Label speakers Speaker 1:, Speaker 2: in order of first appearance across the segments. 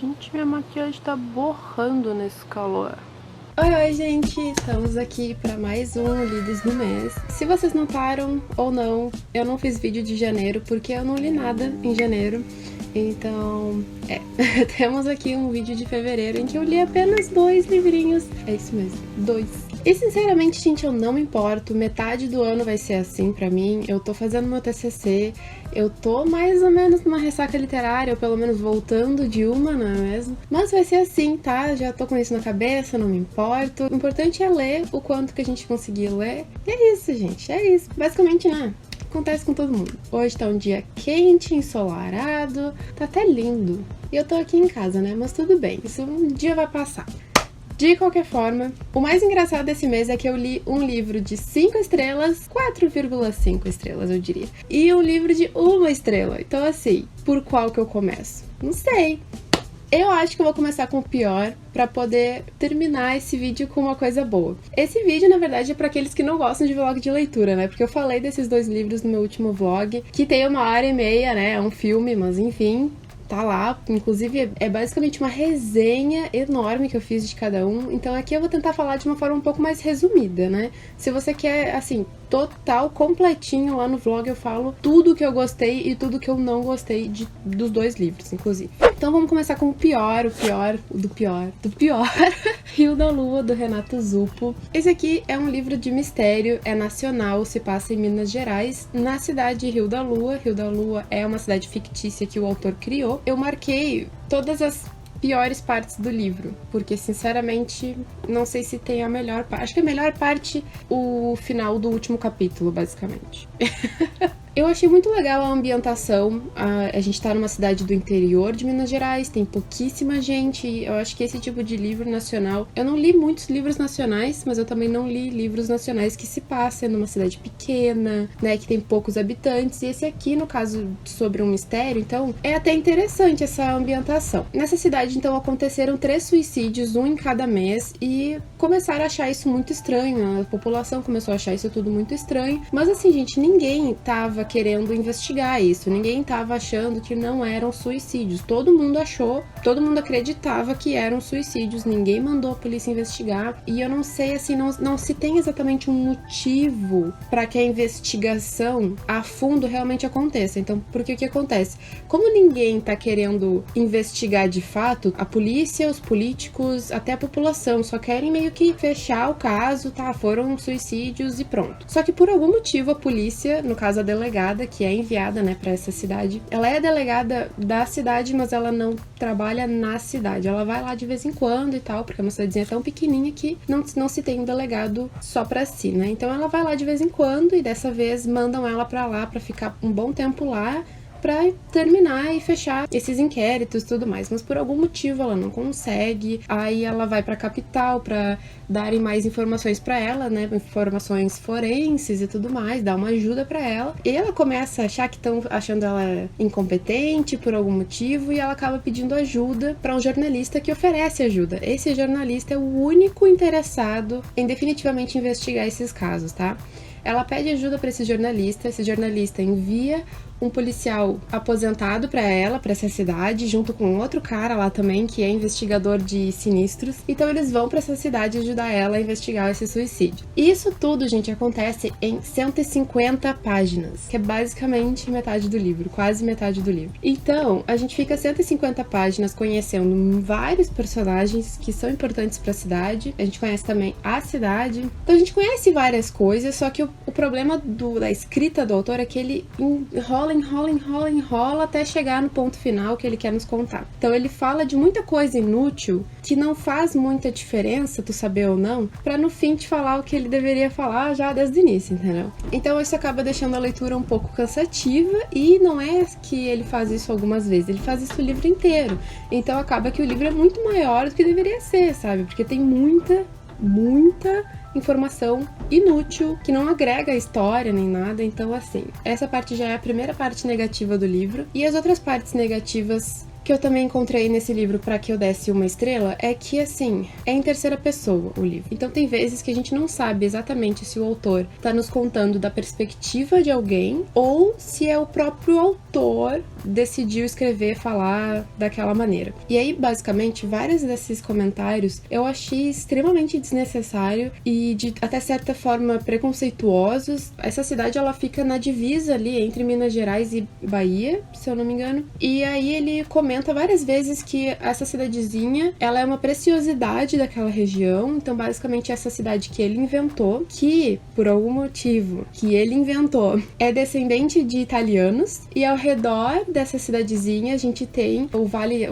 Speaker 1: Gente, minha maquiagem tá borrando nesse calor.
Speaker 2: Oi, gente! Estamos aqui para mais um Lidos do Mês. Se vocês notaram ou não, eu não fiz vídeo de janeiro porque eu não li nada em janeiro. Então, temos aqui um vídeo de fevereiro em que eu li apenas 2 livrinhos. É isso mesmo, 2. E sinceramente, gente, eu não me importo, metade do ano vai ser assim pra mim, eu tô fazendo meu TCC, eu tô mais ou menos numa ressaca literária, ou pelo menos voltando de uma, não é mesmo? Mas vai ser assim, tá? Já tô com isso na cabeça, não me importo. O importante é ler o quanto que a gente conseguir ler. E é isso, gente, é isso. Basicamente, né? Acontece com todo mundo. Hoje tá um dia quente, ensolarado, tá até lindo. E eu tô aqui em casa, né? Mas tudo bem, isso um dia vai passar. De qualquer forma, o mais engraçado desse mês é que eu li um livro de 5 estrelas, 4,5 estrelas eu diria, e um livro de 1 estrela. Então assim, por qual que eu começo? Não sei. Eu acho que eu vou começar com o pior pra poder terminar esse vídeo com uma coisa boa. Esse vídeo, na verdade, é pra aqueles que não gostam de vlog de leitura, né? Porque eu falei desses 2 livros no meu último vlog, que tem 1h30, né? É um filme, mas enfim, tá lá. Inclusive, é basicamente uma resenha enorme que eu fiz de cada um. Então aqui eu vou tentar falar de uma forma um pouco mais resumida, né? Se você quer, assim, total, completinho, lá no vlog eu falo tudo que eu gostei e tudo que eu não gostei dos 2 livros, inclusive. Então vamos começar com o pior. Rio da Lua, do Renato Zuppo. Esse aqui é um livro de mistério, é nacional, se passa em Minas Gerais, na cidade de Rio da Lua. Rio da Lua é uma cidade fictícia que o autor criou. Eu marquei todas as piores partes do livro, porque sinceramente não sei se tem a melhor parte. Acho que a melhor parte, o final do último capítulo, basicamente. Eu achei muito legal a ambientação, a gente tá numa cidade do interior de Minas Gerais, tem pouquíssima gente, eu acho que esse tipo de livro nacional... Eu não li muitos livros nacionais, mas eu também não li livros nacionais que se passam numa cidade pequena, né, que tem poucos habitantes, e esse aqui, no caso, sobre um mistério, então, é até interessante essa ambientação. Nessa cidade, então, aconteceram 3 suicídios, um em cada mês, e começaram a achar isso muito estranho, a população começou a achar isso tudo muito estranho, mas assim, gente, ninguém tava querendo investigar isso, ninguém tava achando que não eram suicídios, todo mundo achou, todo mundo acreditava que eram suicídios, ninguém mandou a polícia investigar, e eu não sei, assim, não se tem exatamente um motivo para que a investigação a fundo realmente aconteça. Então, porque o que acontece? Como ninguém tá querendo investigar de fato, a polícia, os políticos, até a população só querem meio que fechar o caso, tá, foram suicídios e pronto. Só que por algum motivo a polícia, no caso a delegada, que é enviada, né, pra essa cidade, ela é delegada da cidade, mas ela não trabalha na cidade, ela vai lá de vez em quando e tal, porque é uma cidadezinha tão pequenininha que não se tem um delegado só pra si, né, então ela vai lá de vez em quando e dessa vez mandam ela pra lá pra ficar um bom tempo lá, pra terminar e fechar esses inquéritos e tudo mais, mas por algum motivo ela não consegue, aí ela vai pra capital pra darem mais informações pra ela, né, informações forenses e tudo mais, dar uma ajuda pra ela, e ela começa a achar que estão achando ela incompetente por algum motivo, e ela acaba pedindo ajuda pra um jornalista que oferece ajuda. Esse jornalista é o único interessado em definitivamente investigar esses casos, tá? Ela pede ajuda para esse jornalista envia um policial aposentado para ela, para essa cidade, junto com outro cara lá também, que é investigador de sinistros. Então eles vão para essa cidade ajudar ela a investigar esse suicídio. E isso tudo, gente, acontece em 150 páginas, que é basicamente metade do livro, quase metade do livro. Então, a gente fica 150 páginas conhecendo vários personagens que são importantes para a cidade. A gente conhece também a cidade. Então a gente conhece várias coisas, só que o problema da escrita do autor é que ele enrola até chegar no ponto final que ele quer nos contar. Então ele fala de muita coisa inútil que não faz muita diferença tu saber ou não, pra no fim te falar o que ele deveria falar já desde o início, entendeu? Então isso acaba deixando a leitura um pouco cansativa, e não é que ele faz isso algumas vezes, ele faz isso o livro inteiro. Então acaba que o livro é muito maior do que deveria ser, sabe? Porque tem muita informação inútil, que não agrega a história nem nada. Então assim, essa parte já é a primeira parte negativa do livro, e as outras partes negativas que eu também encontrei nesse livro pra que eu desse uma estrela é que, assim, é em terceira pessoa o livro. Então tem vezes que a gente não sabe exatamente se o autor tá nos contando da perspectiva de alguém ou se é o próprio autor decidiu escrever, falar daquela maneira. E aí, basicamente, vários desses comentários eu achei extremamente desnecessário e de até certa forma preconceituosos. Essa cidade, ela fica na divisa ali entre Minas Gerais e Bahia, se eu não me engano. E aí ele comenta várias vezes que essa cidadezinha, ela é uma preciosidade daquela região. Então, basicamente, essa cidade que ele inventou, que, por algum motivo, que ele inventou, é descendente de italianos. E ao redor dessa cidadezinha, a gente tem o Vale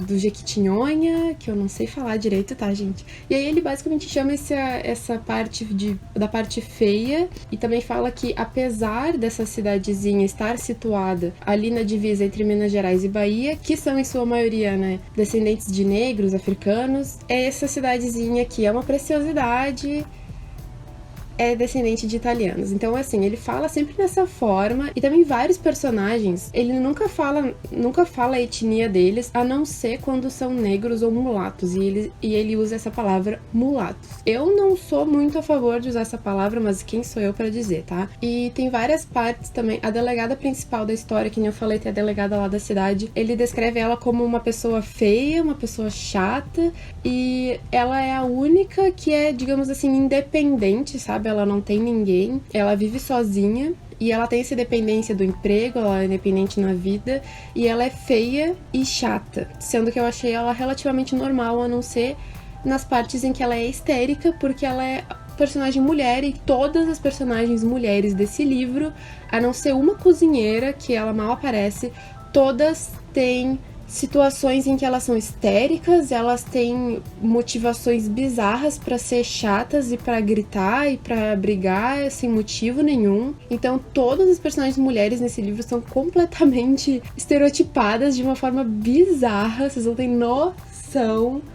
Speaker 2: do Jequitinhonha, que eu não sei falar direito, tá, gente? E aí ele basicamente chama essa parte da parte feia e também fala que, apesar dessa cidadezinha estar situada ali na divisa entre Minas Gerais e Bahia, que são em sua maioria, né, descendentes de negros, africanos, essa cidadezinha aqui é uma preciosidade, é descendente de italianos. Então, assim, ele fala sempre dessa forma. E também vários personagens, ele nunca fala a etnia deles, a não ser quando são negros ou mulatos. E ele usa essa palavra mulatos. Eu não sou muito a favor de usar essa palavra, mas quem sou eu pra dizer, tá? E tem várias partes também. A delegada principal da história, que nem eu falei, tem a delegada lá da cidade. Ele descreve ela como uma pessoa feia, uma pessoa chata. E ela é a única que é, digamos assim, independente, sabe? Ela não tem ninguém, ela vive sozinha e ela tem essa dependência do emprego, ela é independente na vida e ela é feia e chata, sendo que eu achei ela relativamente normal, a não ser nas partes em que ela é histérica, porque ela é personagem mulher e todas as personagens mulheres desse livro, a não ser uma cozinheira, que ela mal aparece, todas têm situações em que elas são histéricas, elas têm motivações bizarras pra ser chatas e pra gritar e pra brigar sem motivo nenhum. Então todas as personagens mulheres nesse livro são completamente estereotipadas de uma forma bizarra, vocês não têm noção.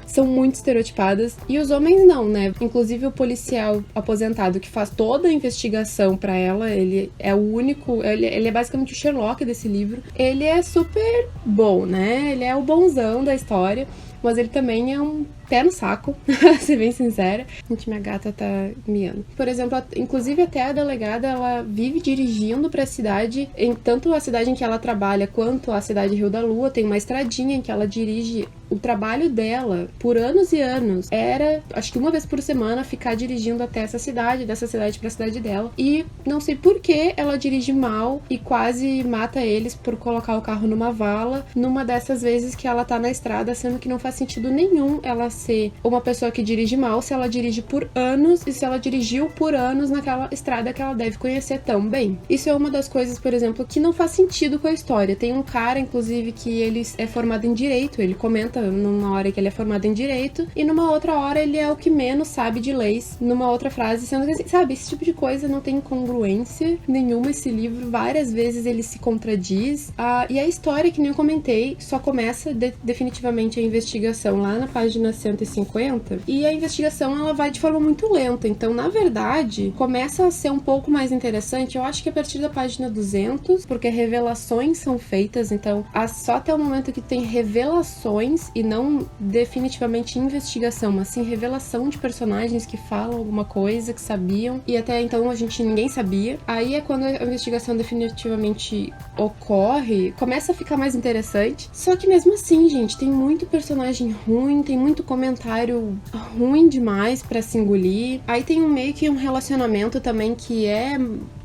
Speaker 2: São muito estereotipadas. E os homens não, né? Inclusive o policial aposentado que faz toda a investigação pra ela, ele é o único, ele é basicamente o Sherlock desse livro. Ele é super bom, né? Ele é o bonzão da história, mas ele também é um pé no saco, pra ser bem sincera. Gente, minha gata tá miando. Por exemplo, inclusive até a delegada, ela vive dirigindo pra cidade, em tanto a cidade em que ela trabalha, quanto a cidade de Rio da Lua, tem uma estradinha em que ela dirige. O trabalho dela, por anos e anos, era, acho que uma vez por semana, ficar dirigindo até essa cidade, dessa cidade pra cidade dela. E não sei por que ela dirige mal e quase mata eles por colocar o carro numa vala, numa dessas vezes que ela tá na estrada, sendo que não faz sentido nenhum ela ser uma pessoa que dirige mal se ela dirige por anos e se ela dirigiu por anos naquela estrada que ela deve conhecer tão bem. Isso é uma das coisas, por exemplo, que não faz sentido com a história. Tem um cara, inclusive, que ele é formado em Direito, ele comenta numa hora que ele é formado em Direito e numa outra hora ele é o que menos sabe de leis, numa outra frase, sendo que, assim, sabe, esse tipo de coisa não tem congruência nenhuma. Esse livro, várias vezes ele se contradiz, e a história, que nem eu comentei, só começa definitivamente a investigação lá na página 150, e a investigação ela vai de forma muito lenta, então na verdade começa a ser um pouco mais interessante, eu acho que a partir da página 200, porque revelações são feitas, então só até o momento que tem revelações e não definitivamente investigação, mas sim revelação de personagens que falam alguma coisa, que sabiam, e até então ninguém sabia. Aí é quando a investigação definitivamente ocorre, começa a ficar mais interessante. Só que mesmo assim, gente, tem muito personagem ruim, tem muito comentário ruim demais pra se engolir. Aí tem meio que um relacionamento também que é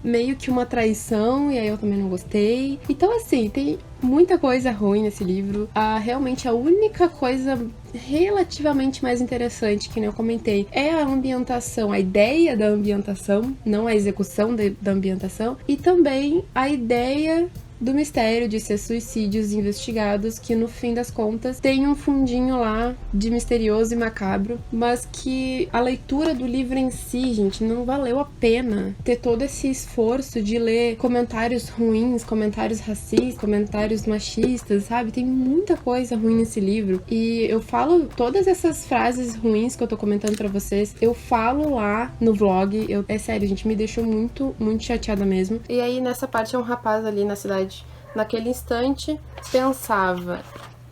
Speaker 2: meio que uma traição, e aí eu também não gostei. Então, assim, tem muita coisa ruim nesse livro. Realmente a única coisa relativamente mais interessante, que nem eu comentei, é a ambientação, a ideia da ambientação, não a execução da ambientação, e também a ideia do mistério de ser suicídios investigados, que no fim das contas tem um fundinho lá de misterioso e macabro, mas que a leitura do livro em si, gente, não valeu a pena ter todo esse esforço de ler comentários ruins, comentários racistas, comentários machistas, sabe? Tem muita coisa ruim nesse livro, e eu falo todas essas frases ruins que eu tô comentando pra vocês, eu falo lá no vlog. É sério, gente, me deixou muito, muito chateada mesmo. E aí nessa parte é um rapaz ali na cidade, naquele instante, pensava: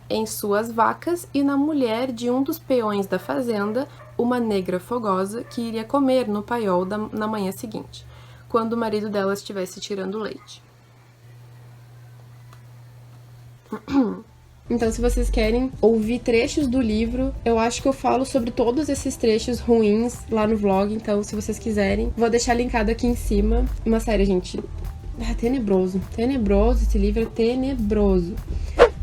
Speaker 1: em suas vacas e na mulher de um dos peões da fazenda, uma negra fogosa, que iria comer no paiol na manhã seguinte, quando o marido dela estivesse tirando leite.
Speaker 2: Então, se vocês querem ouvir trechos do livro, eu acho que eu falo sobre todos esses trechos ruins lá no vlog. Então, se vocês quiserem, vou deixar linkado aqui em cima. Mas sério, gente, tenebroso. Tenebroso, esse livro é tenebroso.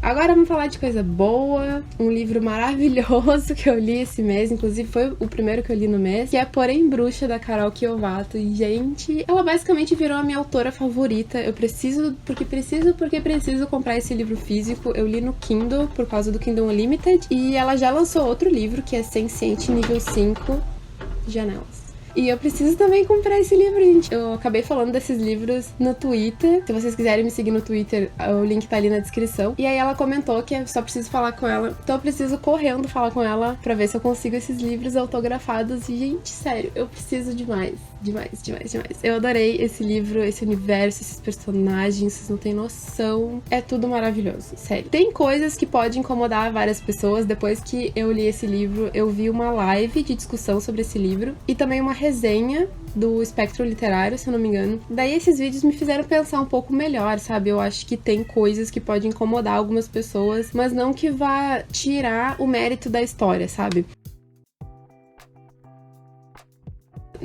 Speaker 2: Agora vamos falar de coisa boa, um livro maravilhoso que eu li esse mês, inclusive foi o primeiro que eu li no mês, que é Porém Bruxa, da Carol Kiovato. E, gente, ela basicamente virou a minha autora favorita. Eu preciso comprar esse livro físico. Eu li no Kindle, por causa do Kindle Unlimited, e ela já lançou outro livro, que é Senciente Nível 5, Janelas. E eu preciso também comprar esse livro, gente. Eu acabei falando desses livros no Twitter. Se vocês quiserem me seguir no Twitter, o link tá ali na descrição. E aí ela comentou que eu só preciso falar com ela. Então eu preciso correndo falar com ela pra ver se eu consigo esses livros autografados. E, gente, sério, eu preciso demais. Demais. Eu adorei esse livro, esse universo, esses personagens, vocês não têm noção. É tudo maravilhoso, sério. Tem coisas que podem incomodar várias pessoas. Depois que eu li esse livro, eu vi uma live de discussão sobre esse livro e também uma resenha do Espectro Literário, se eu não me engano. Daí esses vídeos me fizeram pensar um pouco melhor, sabe? Eu acho que tem coisas que podem incomodar algumas pessoas, mas não que vá tirar o mérito da história, sabe?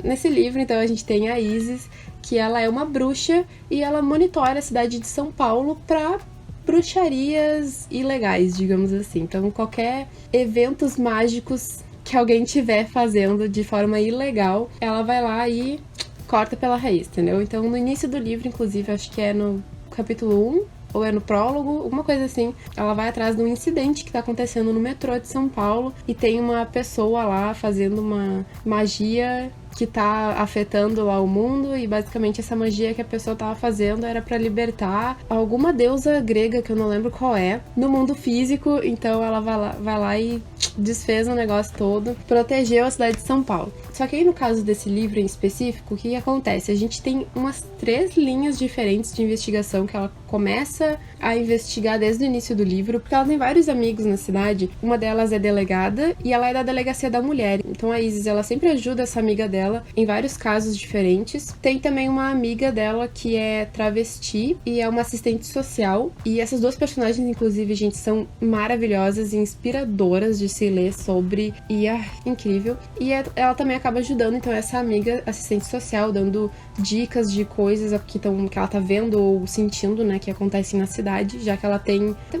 Speaker 2: Nesse livro, então, a gente tem a Isis, que ela é uma bruxa e ela monitora a cidade de São Paulo para bruxarias ilegais, digamos assim. Então, qualquer eventos mágicos que alguém estiver fazendo de forma ilegal, ela vai lá e corta pela raiz, entendeu? Então, no início do livro, inclusive, acho que é no capítulo 1, ou é no prólogo, alguma coisa assim, ela vai atrás de um incidente que tá acontecendo no metrô de São Paulo e tem uma pessoa lá fazendo uma magia que tá afetando lá o mundo, e basicamente essa magia que a pessoa tava fazendo era pra libertar alguma deusa grega, que eu não lembro qual é, no mundo físico. Então ela vai lá e desfez o negócio todo, protegeu a cidade de São Paulo. Só que aí no caso desse livro em específico, o que acontece? A gente tem umas 3 linhas diferentes de investigação que ela começa a investigar desde o início do livro, porque ela tem vários amigos na cidade. Uma delas é delegada e ela é da delegacia da mulher. Então a Isis, ela sempre ajuda essa amiga dela em vários casos diferentes. Tem também uma amiga dela que é travesti e é uma assistente social. E essas 2 personagens, inclusive, gente, são maravilhosas e inspiradoras de se ler sobre. E é incrível. E ela também acaba ajudando, então, essa amiga assistente social, dando dicas de coisas que ela tá vendo ou sentindo, né, que acontecem na cidade, já que ela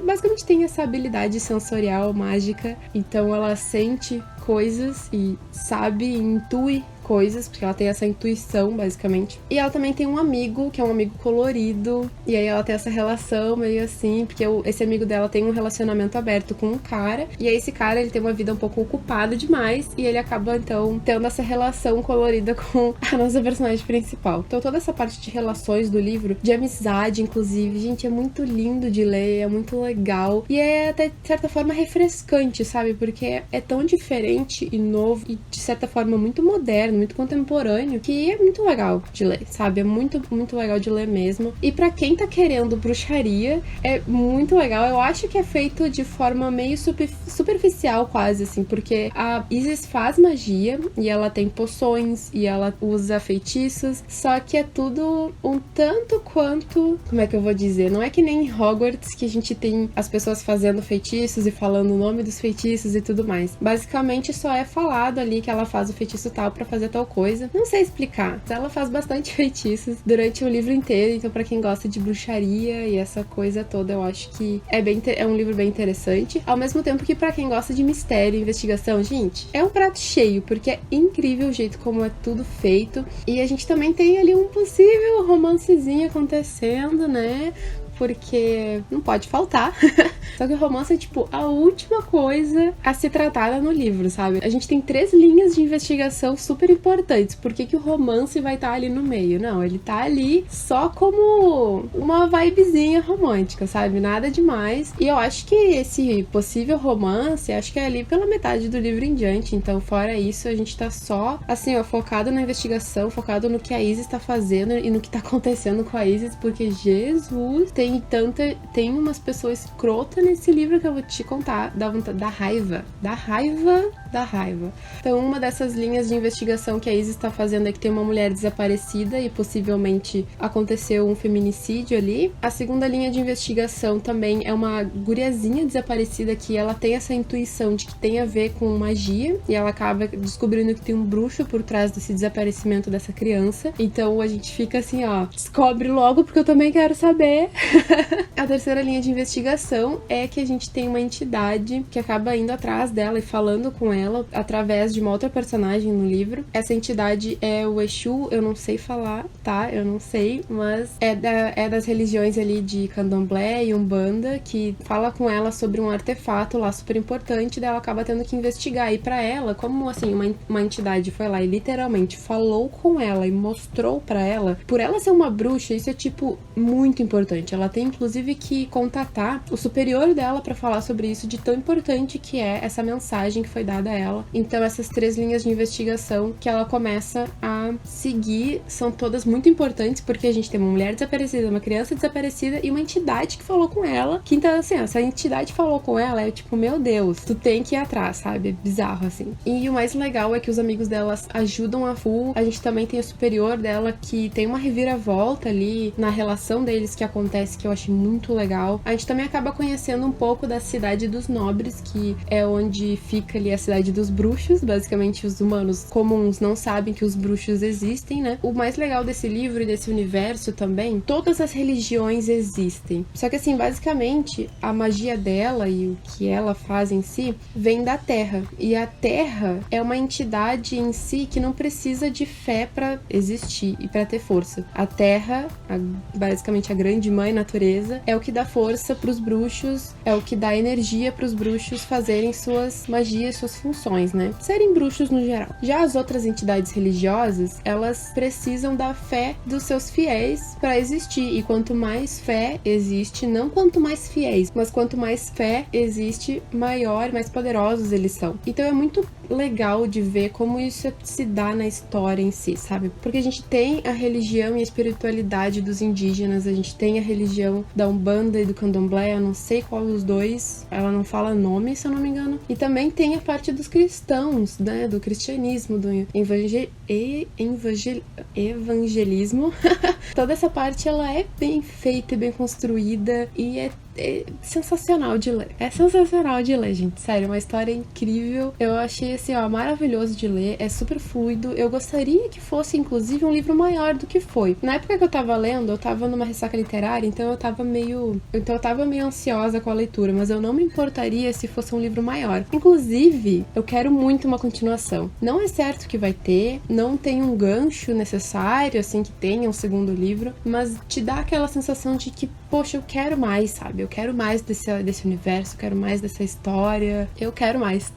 Speaker 2: basicamente tem essa habilidade sensorial mágica. Então ela sente coisas e sabe e intui coisas, porque ela tem essa intuição, basicamente. E ela também tem um amigo, que é um amigo colorido, e aí ela tem essa relação meio assim, porque esse amigo dela tem um relacionamento aberto com um cara, e aí esse cara, ele tem uma vida um pouco ocupada demais, e ele acaba, então, tendo essa relação colorida com a nossa personagem principal. Então toda essa parte de relações do livro, de amizade, inclusive, gente, é muito lindo de ler, é muito legal, e é até, de certa forma, refrescante, sabe? Porque é tão diferente e novo, e de certa forma muito moderno, muito contemporâneo, que é muito legal de ler, sabe? É muito, muito legal de ler mesmo. E pra quem tá querendo bruxaria, é muito legal. Eu acho que é feito de forma meio superficial, quase, assim, porque a Isis faz magia, e ela tem poções, e ela usa feitiços, só que é tudo um tanto quanto... Como é que eu vou dizer? Não é que nem em Hogwarts, que a gente tem as pessoas fazendo feitiços e falando o nome dos feitiços e tudo mais. Basicamente, só é falado ali que ela faz o feitiço tal pra fazer tal coisa. Não sei explicar. Ela faz bastante feitiços durante o livro inteiro, então pra quem gosta de bruxaria e essa coisa toda, eu acho que é um livro bem interessante. Ao mesmo tempo que pra quem gosta de mistério e investigação, gente, é um prato cheio, porque é incrível o jeito como é tudo feito. E a gente também tem ali um possível romancezinho acontecendo, né? Porque não pode faltar. Só que o romance é, tipo, a última coisa a ser tratada no livro, sabe? A gente tem 3 linhas de investigação super importantes. Por que o romance vai estar ali no meio? Não, ele tá ali só como uma vibezinha romântica, sabe? Nada demais. E eu acho que esse possível romance, acho que é ali pela metade do livro em diante. Então, fora isso, a gente tá só, assim, ó, focado na investigação, focado no que a Isis tá fazendo e no que tá acontecendo com a Isis, porque Jesus, tem tem umas pessoas escrotas nesse livro que eu vou te contar, dá vontade, dá raiva. Então, uma dessas linhas de investigação que a Isis está fazendo é que tem uma mulher desaparecida e possivelmente aconteceu um feminicídio ali. A segunda linha de investigação também é uma guriazinha desaparecida que ela tem essa intuição de que tem a ver com magia e ela acaba descobrindo que tem um bruxo por trás desse desaparecimento dessa criança. Então a gente fica assim, ó, descobre logo porque eu também quero saber. A terceira linha de investigação é que a gente tem uma entidade que acaba indo atrás dela e falando com ela através de uma outra personagem no livro. Essa entidade é o Exu, eu não sei falar, tá? Eu não sei, mas é das religiões ali de Candomblé e Umbanda, que fala com ela sobre um artefato lá super importante, daí ela acaba tendo que investigar. E pra ela, como assim, uma entidade foi lá e literalmente falou com ela e mostrou pra ela, por ela ser uma bruxa, isso é tipo muito importante. Ela tem inclusive que contatar o superior dela pra falar sobre isso, de tão importante que é essa mensagem que foi dada a ela. Então essas 3 linhas de investigação que ela começa a seguir são todas muito importantes, porque a gente tem uma mulher desaparecida, uma criança desaparecida e uma entidade que falou com ela, que então assim, essa entidade falou com ela, é tipo, meu Deus, tu tem que ir atrás, sabe? É bizarro assim. E o mais legal é que os amigos delas ajudam a Fu. A gente também tem o superior dela que tem uma reviravolta ali na relação deles que acontece, que eu achei muito legal. A gente também acaba conhecendo um pouco da cidade dos nobres, que é onde fica ali a cidade dos bruxos. Basicamente os humanos comuns não sabem que os bruxos existem, né? O mais legal desse livro e desse universo também, todas as religiões existem. Só que assim, basicamente a magia dela e o que ela faz em si vem da Terra. E a Terra é uma entidade em si que não precisa de fé pra existir e pra ter força. A Terra, basicamente a grande mãe natureza, é o que dá força pros bruxos, é o que dá energia pros bruxos fazerem suas magias, suas funções, né? Serem bruxos no geral. Já as outras entidades religiosas, elas precisam da fé dos seus fiéis pra existir. E quanto mais fé existe, não quanto mais fiéis, mas quanto mais fé existe, maior e mais poderosos eles são. Então é muito legal de ver como isso se dá na história em si, sabe? Porque a gente tem a religião e a espiritualidade dos indígenas, a gente tem a religião da Umbanda e do Candomblé, eu não sei qual dos dois, ela não fala nome, se eu não me engano. E também tem a parte dos cristãos, né? Do cristianismo, do evangelismo. Toda essa parte, ela é bem feita e bem construída e é sensacional de ler. É sensacional de ler, gente. Sério, uma história incrível. Eu achei, assim, ó, maravilhoso de ler. É super fluido. Eu gostaria que fosse, inclusive, um livro maior do que foi. Na época que eu tava lendo, eu tava numa ressaca literária, então eu tava meio ansiosa com a leitura, mas eu não me importaria se fosse um livro maior. Inclusive, eu quero muito uma continuação. Não é certo que vai ter, não tem um gancho necessário, assim, que tenha um segundo livro, mas te dá aquela sensação de que, poxa, eu quero mais, sabe? Eu quero mais desse universo, eu quero mais dessa história. Eu quero mais.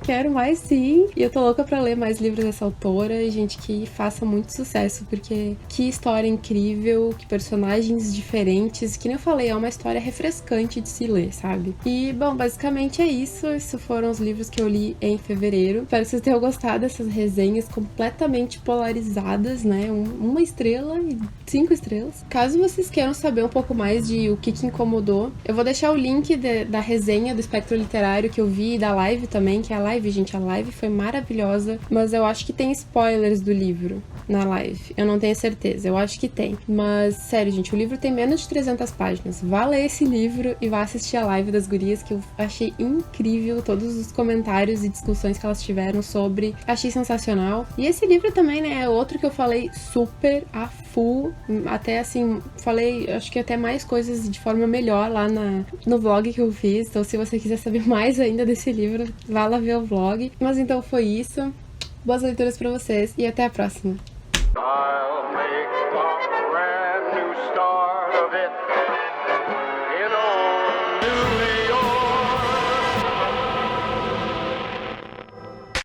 Speaker 2: Quero mais, sim. E eu tô louca pra ler mais livros dessa autora. E, gente, que faça muito sucesso, porque que história incrível, que personagens diferentes. Que nem eu falei, é uma história refrescante de se ler, sabe? E, bom, basicamente é isso. Esses foram os livros que eu li em fevereiro. Espero que vocês tenham gostado dessas resenhas completamente polarizadas, né? 1 estrela e 5 estrelas. Caso vocês queiram saber um pouco mais de o que incomodou, eu vou deixar o link da resenha do Espectro Literário que eu vi e da live também, que é a live, gente, a live foi maravilhosa, mas eu acho que tem spoilers do livro na live. Eu não tenho certeza, eu acho que tem. Mas, sério, gente, o livro tem menos de 300 páginas. Vá ler esse livro e vá assistir a live das gurias, que eu achei incrível todos os comentários e discussões que elas tiveram sobre. Achei sensacional. E esse livro também, né, é outro que eu falei super a full. Até, assim, falei, acho que até mais coisas de forma melhor lá no vlog que eu fiz. Então, se você quiser saber mais ainda desse livro, vá lá ver o vlog. Mas então foi isso. Boas leituras pra vocês e até a próxima. I'll make a brand new start of it.